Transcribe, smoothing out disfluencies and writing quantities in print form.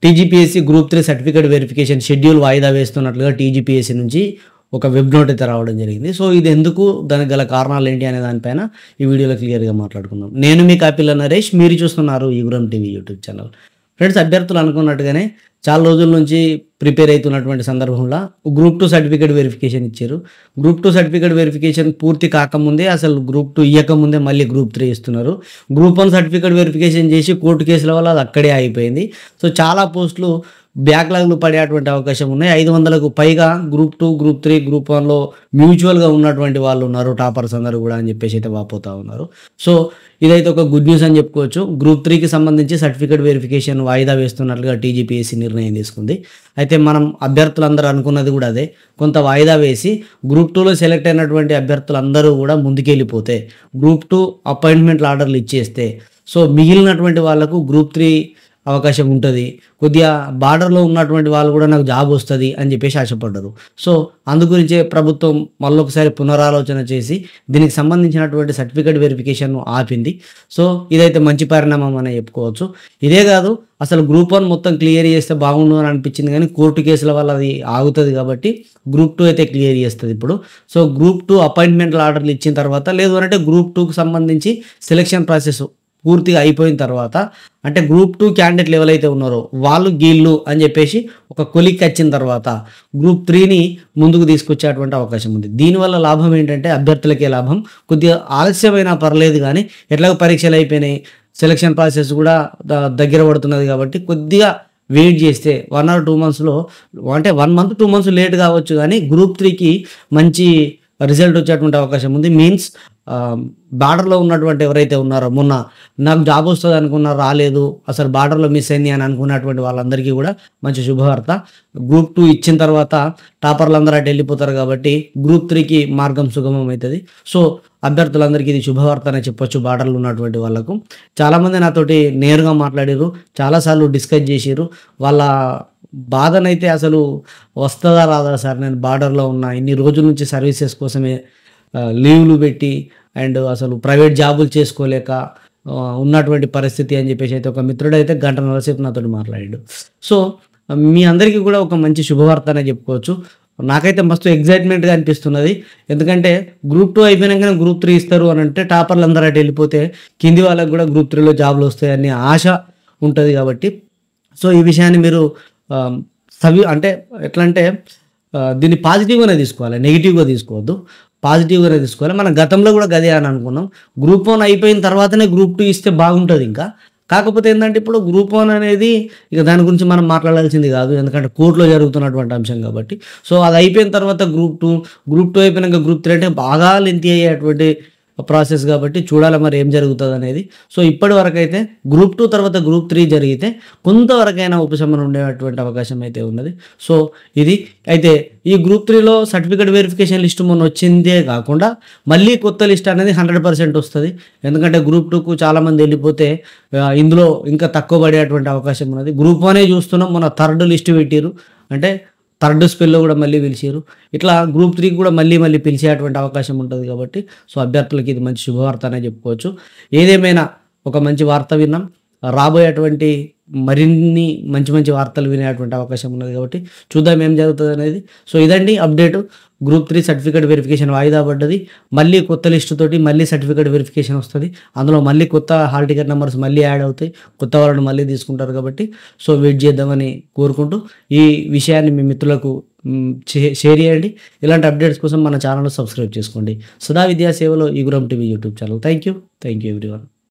TGPSC group 3 certificate verification schedule వాయిదా వేస్తున్నట్లుగా TGPSC నుంచి ఒక వెబ్ నోట్ అయితే రావడం జరిగింది. సో ఇది ఎందుకు, దానికి గల కారణాలు ఏంటి అనే దానిపైన ఈ వీడియోలో క్లియర్గా మాట్లాడుకుందాం. నేను మీ కాపీల నరేష్, మీరు చూస్తున్నారు ఈగురం టీవీ యూట్యూబ్ ఛానల్. ఫ్రెండ్స్, అభ్యర్థులు అనుకున్నట్టుగానే చాలా రోజుల నుంచి ప్రిపేర్ అవుతున్నటువంటి సందర్భంలో గ్రూప్ 2 సర్టిఫికేట్ వెరిఫికేషన్ ఇచ్చారు. గ్రూప్ 2 సర్టిఫికేట్ వెరిఫికేషన్ పూర్తి కాకముందే, అసలు గ్రూప్ 2 ఇవ్వకముందే మళ్ళీ గ్రూప్ 3 ఇస్తున్నారు. గ్రూప్ 1 సర్టిఫికేట్ వెరిఫికేషన్ చేసి కోర్టు కేసుల వల్ల అది అక్కడే అయిపోయింది. సో చాలా పోస్టులు బ్యాక్లాగ్లు పడేటువంటి అవకాశం ఉన్నాయి. 500కు పైగా గ్రూప్ 2, గ్రూప్ 3, గ్రూప్ 1లో మ్యూచువల్గా ఉన్నటువంటి వాళ్ళు ఉన్నారు, టాపర్స్ అందరూ కూడా అని చెప్పేసి అయితే వాపోతూ ఉన్నారు. సో ఇదైతే ఒక గుడ్ న్యూస్ అని చెప్పుకోవచ్చు. గ్రూప్ 3కి సంబంధించి సర్టిఫికేట్ వెరిఫికేషన్ వాయిదా వేస్తున్నట్లుగా టీజీపీఎస్సీ నిర్ణయం తీసుకుంది. అయితే మనం అభ్యర్థులందరూ అనుకున్నది కూడా అదే, కొంత వాయిదా వేసి గ్రూప్ 2లో సెలెక్ట్ అయినటువంటి అభ్యర్థులందరూ కూడా ముందుకెళ్ళిపోతే, గ్రూప్ 2 అపాయింట్మెంట్ ఆర్డర్లు ఇచ్చేస్తే, సో మిగిలినటువంటి వాళ్ళకు గ్రూప్ 3 అవకాశం ఉంటుంది, కొద్దిగా బార్డర్లో ఉన్నటువంటి వాళ్ళు కూడా నాకు జాబ్ వస్తుంది అని చెప్పేసి ఆశపడ్డారు. సో అందుగురించే ప్రభుత్వం మళ్ళొకసారి పునరాలోచన చేసి దీనికి సంబంధించినటువంటి సర్టిఫికేట్ వెరిఫికేషన్ను ఆపింది. సో ఇదైతే మంచి పరిణామం అని చెప్పుకోవచ్చు. ఇదే కాదు, అసలు గ్రూప్ 1 మొత్తం క్లియర్ చేస్తే బాగుండు అని అనిపించింది, కానీ కోర్టు కేసుల వల్ల అది ఆగుతుంది కాబట్టి గ్రూప్ 2 అయితే క్లియర్ చేస్తుంది ఇప్పుడు. సో గ్రూప్ 2 అపాయింట్మెంట్ ఆర్డర్లు ఇచ్చిన తర్వాత, లేదు అంటే గ్రూప్ 2కి సంబంధించి సెలక్షన్ ప్రాసెస్ పూర్తిగా అయిపోయిన తర్వాత, అంటే గ్రూప్ 2 క్యాండిడేట్లు ఎవరైతే ఉన్నారో వాళ్ళు గీళ్ళు అని చెప్పేసి ఒక కొలిక్ వచ్చిన తర్వాత గ్రూప్ 3ని ముందుకు తీసుకొచ్చేటువంటి అవకాశం ఉంది. దీనివల్ల లాభం ఏంటంటే అభ్యర్థులకే లాభం. కొద్దిగా ఆలస్యమైనా పర్లేదు, కానీ ఎట్లాగో పరీక్షలు అయిపోయినాయి, సెలక్షన్ ప్రాసెస్ కూడా దగ్గర పడుతున్నది కాబట్టి కొద్దిగా వెయిట్ చేస్తే 1 or 2 monthsలో, అంటే 1 month 2 months లేట్ కావచ్చు, కానీ గ్రూప్ 3కి మంచి రిజల్ట్ వచ్చేటువంటి అవకాశం ఉంది. మీన్స్ బార్డర్లో ఉన్నటువంటి ఎవరైతే ఉన్నారో, మొన్న నాకు జాబ్ వస్తుంది అనుకున్నా రాలేదు, అసలు బార్డర్లో మిస్ అయింది అని అనుకున్నటువంటి వాళ్ళందరికీ కూడా మంచి శుభవార్త. గ్రూప్ 2 ఇచ్చిన తర్వాత టాపర్లు అందరూ అటు వెళ్ళిపోతారు కాబట్టి గ్రూప్ 3కి మార్గం సుగమం అవుతుంది. సో అభ్యర్థులందరికీ ఇది శుభవార్త అనే చెప్పొచ్చు. బార్డర్లో ఉన్నటువంటి వాళ్ళకు చాలామంది నాతోటి నేరుగా మాట్లాడారు, చాలాసార్లు డిస్కస్ చేసారు. వాళ్ళ బాధనైతే అసలు వస్తుందా రాదా సార్, నేను బార్డర్లో ఉన్నా, ఇన్ని రోజుల నుంచి సర్వీసెస్ కోసమే లీవ్లు పెట్టి అండ్ అసలు ప్రైవేట్ జాబులు చేసుకోలేక ఉన్నటువంటి పరిస్థితి అని చెప్పేసి అయితే ఒక మిత్రుడు అయితే 1.5 గంటల సేపు నాతో మాట్లాడాడు. సో మీ అందరికీ కూడా ఒక మంచి శుభవార్త అనే చెప్పుకోవచ్చు. నాకైతే మస్తు ఎగ్జైట్మెంట్గా అనిపిస్తున్నది. ఎందుకంటే గ్రూప్ 2 అయిపోయినాకనే గ్రూప్ 3 ఇస్తారు అని అంటే టాపర్లు అందరూ అటు వెళ్ళిపోతే కింది వాళ్ళకి కూడా గ్రూప్ 3లో జాబులు వస్తాయని ఆశ ఉంటుంది కాబట్టి, సో ఈ విషయాన్ని మీరు అంటే ఎట్లా అంటే దీన్ని పాజిటివ్గానే తీసుకోవాలి, నెగిటివ్గా తీసుకోవద్దు, పాజిటివ్గానే తీసుకోవాలి. మనం గతంలో కూడా గదే అని అనుకున్నాం. గ్రూప్ 1 అయిపోయిన తర్వాతనే గ్రూప్ 2 ఇస్తే బాగుంటుంది ఇంకా. కాకపోతే ఏంటంటే ఇప్పుడు గ్రూప్ 1 అనేది ఇక దాని గురించి మనం మాట్లాడాల్సింది కాదు, ఎందుకంటే కోర్టులో జరుగుతున్నటువంటి అంశం కాబట్టి. సో అది అయిపోయిన తర్వాత గ్రూప్ 2 అయిపోయినాక గ్రూప్ 3 అంటే బాగా లెంతీ అయ్యేటువంటి ప్రాసెస్ కాబట్టి చూడాలి మరి ఏం జరుగుతుంది అనేది. సో ఇప్పటి వరకు అయితే గ్రూప్ 2 తర్వాత గ్రూప్ 3 జరిగితే కొంతవరకైనా ఉపశమనం ఉండేటువంటి అవకాశం అయితే ఉన్నది. సో ఇది అయితే ఈ గ్రూప్ 3లో సర్టిఫికేట్ వెరిఫికేషన్ లిస్ట్ మొన్న వచ్చిందే కాకుండా మళ్ళీ కొత్త లిస్ట్ అనేది 100% వస్తుంది. ఎందుకంటే గ్రూప్ 2కు చాలామంది వెళ్ళిపోతే ఇందులో ఇంకా తక్కువ పడేటువంటి అవకాశం ఉన్నది. గ్రూప్ 1 చూస్తున్నాం, మొన్న 3rd లిస్ట్ పెట్టారు, అంటే 3rd స్పెల్లో కూడా మళ్ళీ పిలిచారు. ఇట్లా గ్రూప్ 3కి కూడా మళ్ళీ పిలిచేటువంటి అవకాశం ఉంటుంది కాబట్టి సో అభ్యర్థులకి ఇది మంచి శుభవార్త అనే చెప్పుకోవచ్చు. ఏదేమైనా ఒక మంచి వార్త విన్నాం, రాబోయేటువంటి మరిన్ని మంచి వార్తలు వినేటువంటి అవకాశం ఉన్నది కాబట్టి చూద్దాం ఏం జరుగుతుంది అనేది. సో ఇదండి అప్డేటు. గ్రూప్ 3 సర్టిఫికేట్ వెరిఫికేషన్ వాయిదా పడ్డది, మళ్ళీ కొత్త లిస్టు తోటి మళ్ళీ సర్టిఫికేట్ వెరిఫికేషన్ వస్తుంది. అందులో మళ్ళీ కొత్త హాల్ టికెట్ నెంబర్స్ మళ్ళీ యాడ్ అవుతాయి, కొత్త వాళ్ళని మళ్ళీ తీసుకుంటారు కాబట్టి సో వెయిట్ చేద్దామని కోరుకుంటూ ఈ విషయాన్ని మీ మిత్రులకు షేర్ చేయండి. ఇలాంటి అప్డేట్స్ కోసం మన ఛానల్ సబ్స్క్రైబ్ చేసుకోండి. సదా విద్యా సేవలో ఈగురం TV YouTube channel. Thank you everyone.